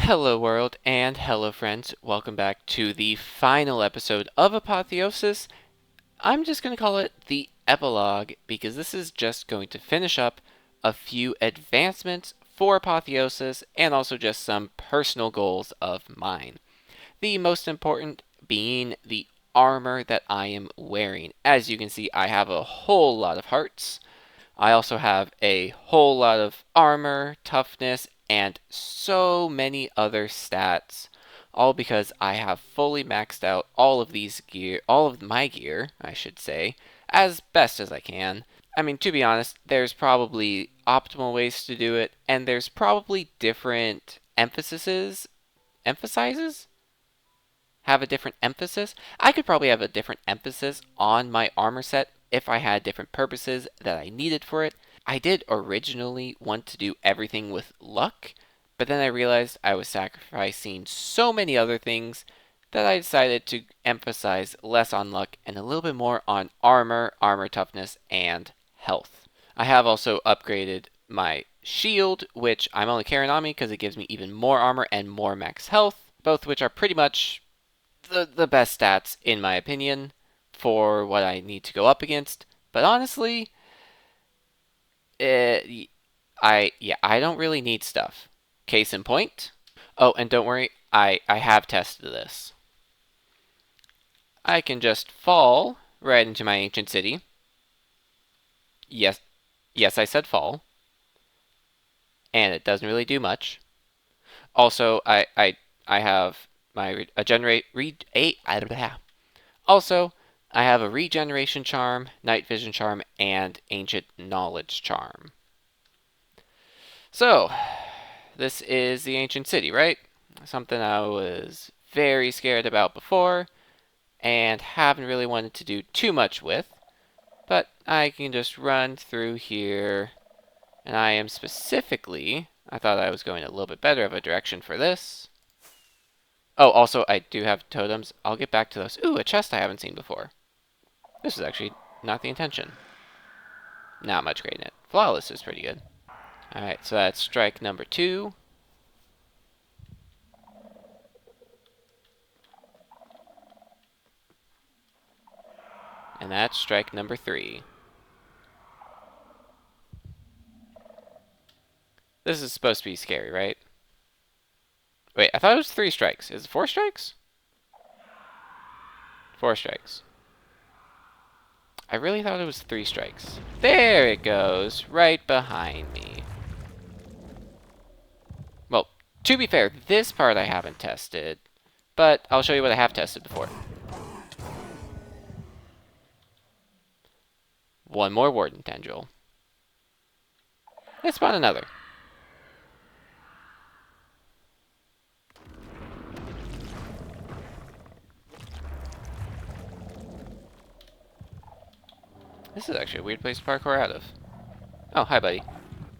Hello world and hello friends, welcome back to the final episode of Apotheosis. I'm just going to call it the epilogue because this is just going to finish up a few advancements for Apotheosis and also just some personal goals of mine. The most important being the armor that I am wearing. As you can see, I have a whole lot of hearts. I also have a whole lot of armor, toughness, and so many other stats. All because I have fully maxed out all of my gear, I should say, as best as I can. I mean, to be honest, there's probably optimal ways to do it, and there's probably different emphasizes have a different emphasis. I could probably have a different emphasis on my armor set if I had different purposes that I needed for it. I did originally want to do everything with luck, but then I realized I was sacrificing so many other things that I decided to emphasize less on luck and a little bit more on armor toughness, and health. I have also upgraded my shield, which I'm only carrying on me because it gives me even more armor and more max health, both which are pretty much the best stats, in my opinion, for what I need to go up against. But honestly, I don't really need stuff. Case in point. Oh, and don't worry, I have tested this. I can just fall right into my ancient city. Yes, I said fall. And it doesn't really do much. Also, I have my Also, I have a regeneration charm, night vision charm, and ancient knowledge charm. So, this is the ancient city, right? Something I was very scared about before and haven't really wanted to do too much with. But I can just run through here, and I am specifically, I thought I was going a little bit better of a direction for this. Oh, also, I do have totems. I'll get back to those. Ooh, a chest I haven't seen before. This is actually not the intention. Not much great in it. Flawless is pretty good. Alright, so that's strike number 2. And that's strike number 3. This is supposed to be scary, right? Wait, I thought it was 3 strikes. Is it 4 strikes? 4 strikes. I really thought it was 3 strikes. There it goes, right behind me. Well, to be fair, this part I haven't tested, but I'll show you what I have tested before. One more Warden Tendril. Let's spawn another. This is actually a weird place to parkour out of. Oh, hi, buddy.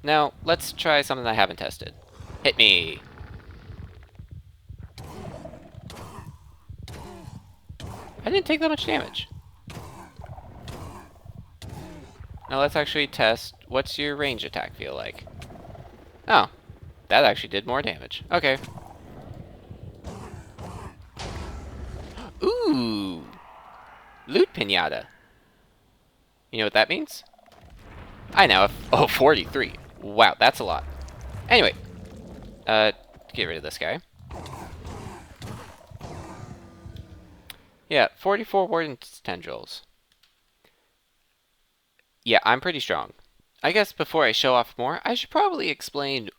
Now, let's try something I haven't tested. Hit me! I didn't take that much damage. Now let's actually test, what's your range attack feel like? Oh, that actually did more damage. Okay. Ooh! Loot pinata. You know what that means? I now have, 43. Wow, that's a lot. Anyway, get rid of this guy. Yeah, 44 Warden Tendrils. Yeah, I'm pretty strong. I guess before I show off more, I should probably explain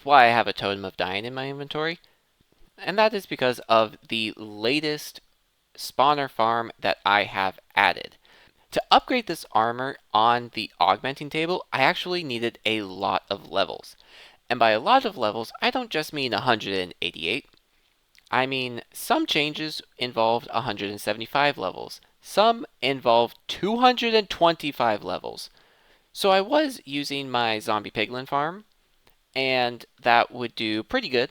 why I have a Totem of Dying in my inventory. And that is because of the latest spawner farm that I have added. To upgrade this armor on the augmenting table, I actually needed a lot of levels. And by a lot of levels, I don't just mean 188. I mean, some changes involved 175 levels. Some involved 225 levels. So I was using my zombie piglin farm, and that would do pretty good.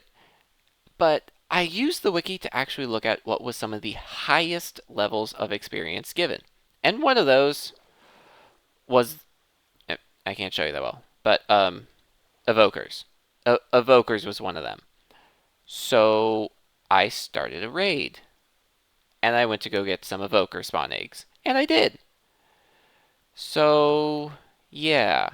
But I used the wiki to actually look at what was some of the highest levels of experience given. And one of those was, I can't show you that well, but Evokers. Evokers was one of them. So I started a raid. And I went to go get some evoker spawn eggs. And I did. So, yeah.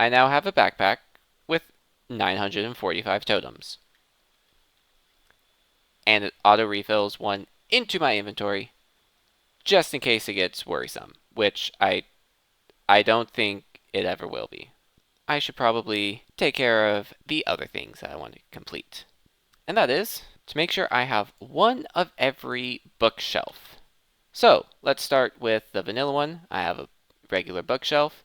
I now have a backpack with 945 totems. And it auto refills one into my inventory just in case it gets worrisome, which I don't think it ever will be. I should probably take care of the other things that I want to complete. And that is to make sure I have one of every bookshelf. So let's start with the vanilla one. I have a regular bookshelf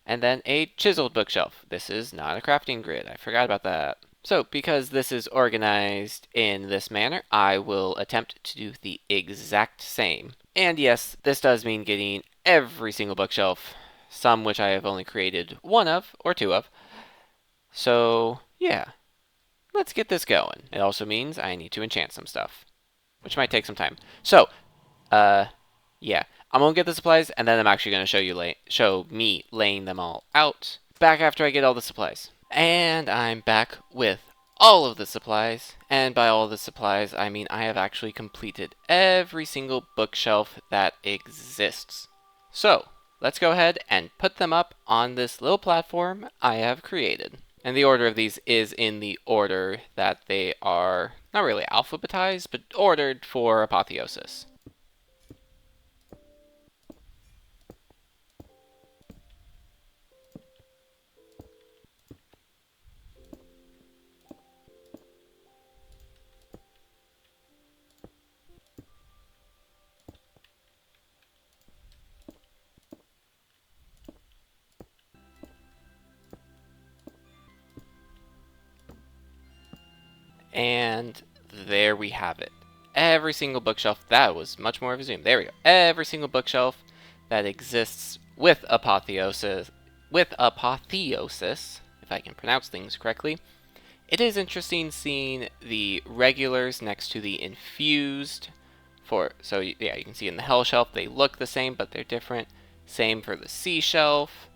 and then a chiseled bookshelf. This is not a crafting grid. I forgot about that. So because this is organized in this manner, I will attempt to do the exact same. And yes, this does mean getting every single bookshelf, some which I have only created one of or two of. So yeah, let's get this going. It also means I need to enchant some stuff, which might take some time. So, yeah, I'm gonna get the supplies, and then I'm actually gonna show me laying them all out. Back after I get all the supplies. And I'm back with all of the supplies, and by all of the supplies, I mean I have actually completed every single bookshelf that exists. So, let's go ahead and put them up on this little platform I have created. And the order of these is in the order that they are not really alphabetized, but ordered for Apotheosis. And there we have it. Every single bookshelf, that was much more of a zoom. There we go. Every single bookshelf that exists with Apotheosis, if I can pronounce things correctly. It is interesting seeing the regulars next to the infused. So yeah, you can see in the Hell shelf they look the same, but they're different. Same for the C shelf.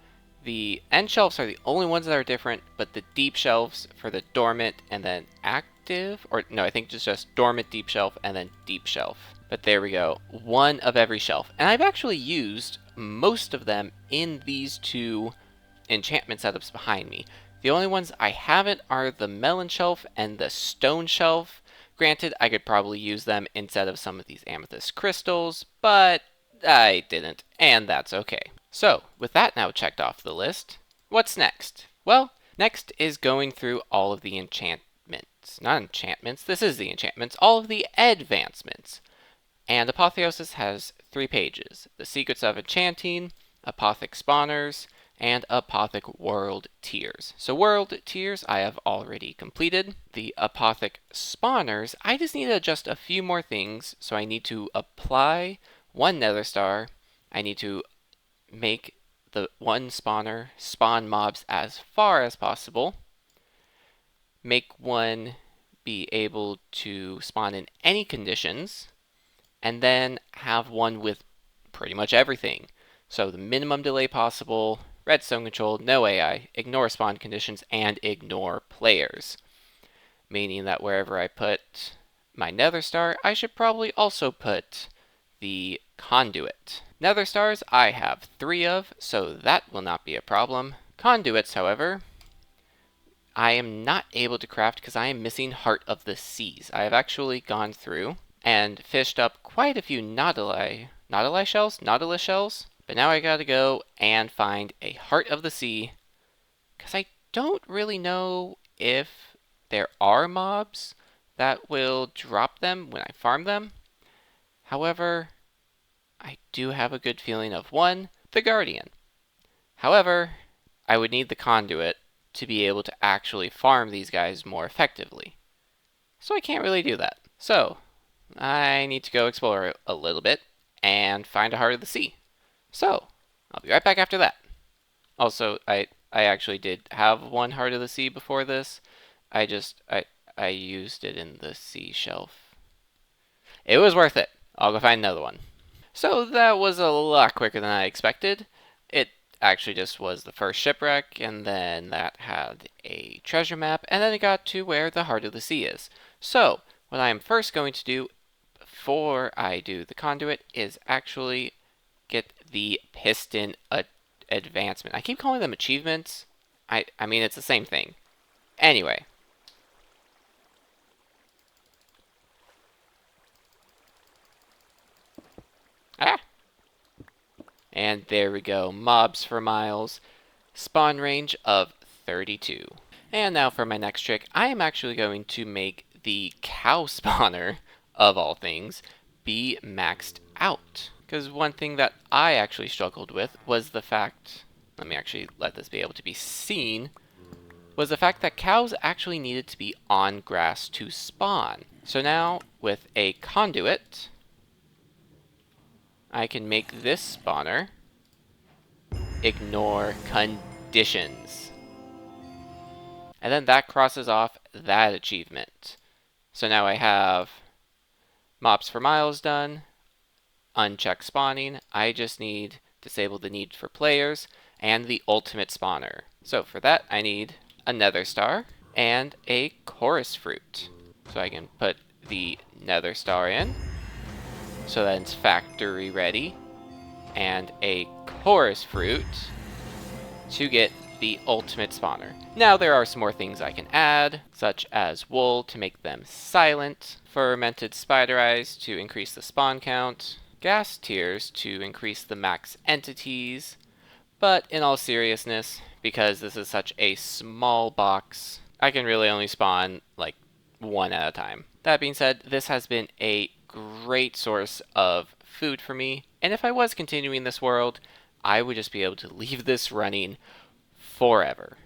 The end shelves are the only ones that are different, but the deep shelves for the dormant and then active, or no, I think it's just dormant, deep shelf, and then deep shelf. But there we go, one of every shelf. And I've actually used most of them in these two enchantment setups behind me. The only ones I haven't are the melon shelf and the stone shelf. Granted, I could probably use them instead of some of these amethyst crystals, but I didn't, and that's okay. So, with that now checked off the list, what's next? Well, next is going through all of the enchantments. Not enchantments, this is the enchantments, all of the advancements. And Apotheosis has 3 pages. The Secrets of Enchanting, Apothic Spawners, and Apothic World Tiers. So World Tiers I have already completed. The Apothic Spawners, I just need to adjust a few more things. So I need to apply 1 Nether Star. I need to make the 1 spawner spawn mobs as far as possible. Make 1 be able to spawn in any conditions. And then have 1 with pretty much everything. So the minimum delay possible, redstone control, no AI, ignore spawn conditions, and ignore players. Meaning that wherever I put my nether star, I should probably also put the conduit. Nether stars I have 3 of, so that will not be a problem. Conduits, however, I am not able to craft because I am missing Heart of the Seas. I have actually gone through and fished up quite a few nautilus shells, but now I gotta go and find a Heart of the Sea, because I don't really know if there are mobs that will drop them when I farm them. However, I do have a good feeling of 1, the Guardian. However, I would need the conduit to be able to actually farm these guys more effectively. So I can't really do that. So, I need to go explore a little bit and find a Heart of the Sea. So, I'll be right back after that. Also, I actually did have 1 Heart of the Sea before this. I used it in the sea shelf. It was worth it. I'll go find another one. So that was a lot quicker than I expected. actually just was the first shipwreck, and then that had a treasure map, and then it got to where the heart of the sea is. So, what I am first going to do before I do the conduit is actually get the piston advancement. I keep calling them achievements. I mean, it's the same thing. Anyway. Ah! And there we go. Mobs for miles. Spawn range of 32. And now for my next trick, I am actually going to make the cow spawner, of all things, be maxed out. Because one thing that I actually struggled with was the fact, let me actually let this be able to be seen, was the fact that cows actually needed to be on grass to spawn. So now, with a conduit, I can make this spawner ignore conditions. And then that crosses off that achievement. So now I have mobs for miles done, uncheck spawning. I just need disable the need for players and the ultimate spawner. So for that, I need a nether star and a chorus fruit. So I can put the nether star in, so that it's factory ready, and a chorus fruit to get the ultimate spawner. Now there are some more things I can add, such as wool to make them silent, fermented spider eyes to increase the spawn count, gas tiers to increase the max entities, but in all seriousness, because this is such a small box, I can really only spawn like one at a time. That being said, this has been a great source of food for me, and if I was continuing this world, I would just be able to leave this running forever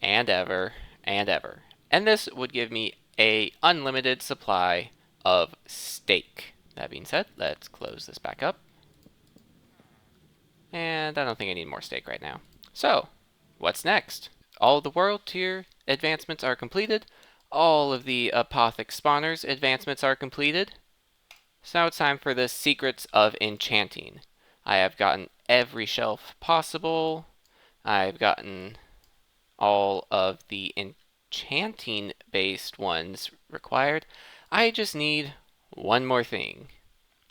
and ever and ever. And this would give me a unlimited supply of steak. That being said, let's close this back up. And I don't think I need more steak right now. So, what's next? All the world tier advancements are completed. All of the Apothic spawners advancements are completed. So now it's time for the secrets of enchanting. I have gotten every shelf possible. I've gotten all of the enchanting based ones required. I just need one more thing.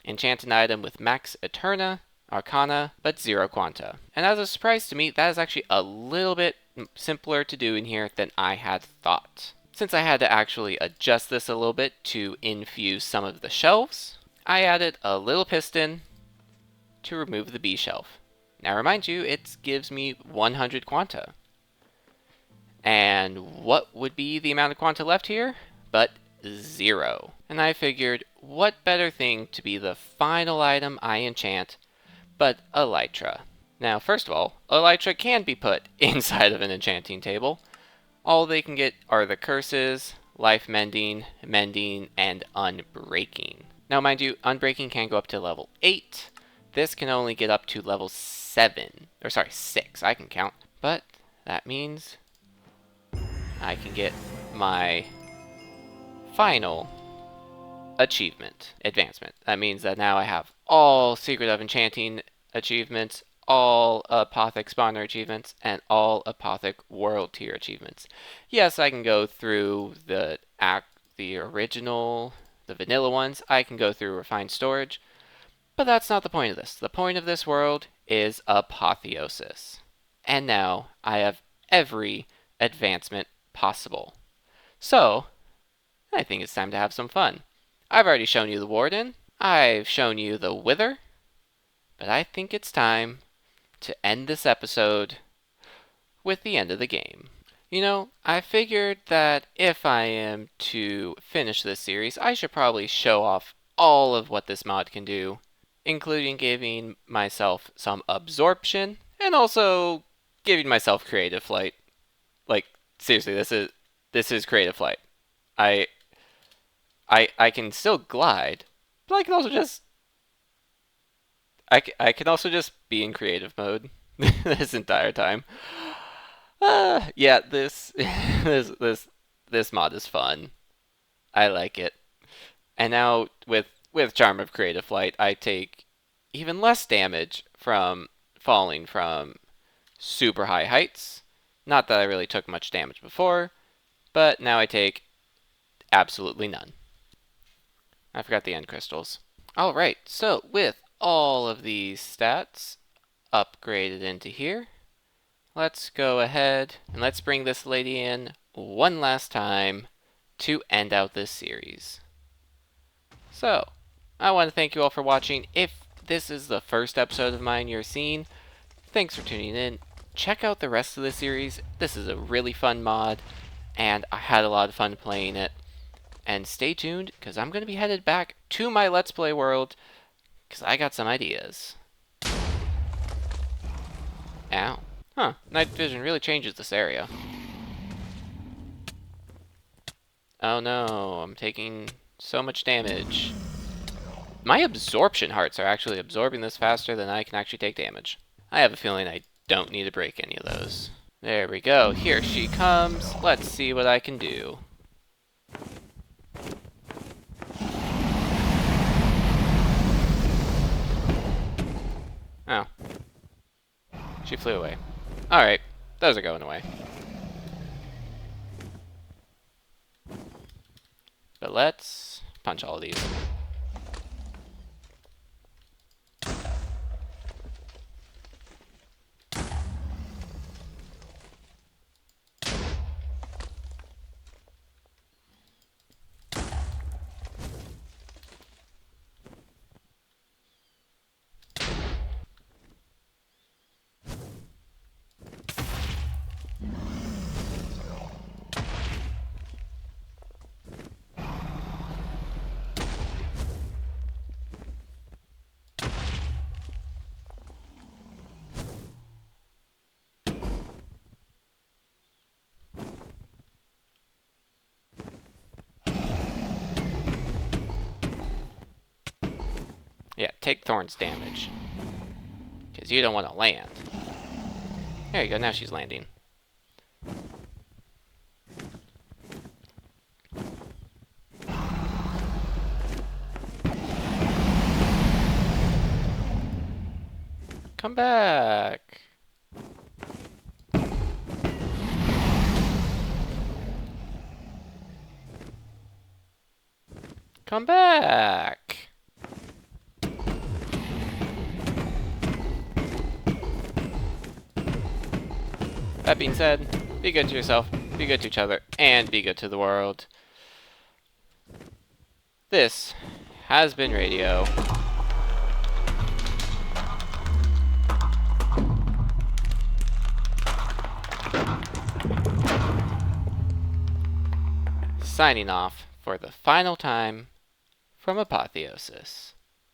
Enchant an item with max Eterna, Arcana, but 0 Quanta. And as a surprise to me, that is actually a little bit simpler to do in here than I had thought. Since I had to actually adjust this a little bit to infuse some of the shelves, I added a little piston to remove the B shelf. Now remind you, it gives me 100 Quanta. And what would be the amount of Quanta left here? But 0. And I figured, what better thing to be the final item I enchant but Elytra. Now, first of all, Elytra can be put inside of an enchanting table. All they can get are the curses, life mending, mending, and unbreaking. Now, mind you, unbreaking can go up to level 8. This can only get up to level 7. Or sorry, 6. I can count. But that means I can get my final achievement advancement. That means that now I have all Secret of Enchanting achievements, all Apothic Spawner achievements, and all Apothic World Tier achievements. Yes, I can go through the original, the vanilla ones. I can go through Refined Storage, but that's not the point of this. The point of this world is Apotheosis. And now I have every advancement possible. So, I think it's time to have some fun. I've already shown you the Warden, I've shown you the Wither, but I think it's time to end this episode with the end of the game. You know, I figured that if I am to finish this series, I should probably show off all of what this mod can do, including giving myself some absorption, and also giving myself creative flight. Like, seriously, this is creative flight. I can still glide, but I can also just I can also just be in creative mode this entire time. Yeah, this this mod is fun. I like it. And now with Charm of Creative Flight, I take even less damage from falling from super high heights. Not that I really took much damage before, but now I take absolutely none. I forgot the end crystals. Alright, so with all of these stats upgraded into here, let's go ahead and let's bring this lady in one last time to end out this series. So, I want to thank you all for watching. If this is the first episode of mine you're seeing, thanks for tuning in. Check out the rest of the series. This is a really fun mod, and I had a lot of fun playing it. And stay tuned, because I'm going to be headed back to my Let's Play world, because I got some ideas. Ow. Huh, night vision really changes this area. Oh no, I'm taking so much damage. My absorption hearts are actually absorbing this faster than I can actually take damage. I have a feeling I don't need to break any of those. There we go, here she comes. Let's see what I can do. Oh. She flew away. Alright, those are going away. But let's punch all of these. Yeah, take Thorn's damage. Because you don't want to land. There you go, now she's landing. Come back! Come back! That being said, be good to yourself, be good to each other, and be good to the world. This has been Radio. Signing off for the final time from Apotheosis.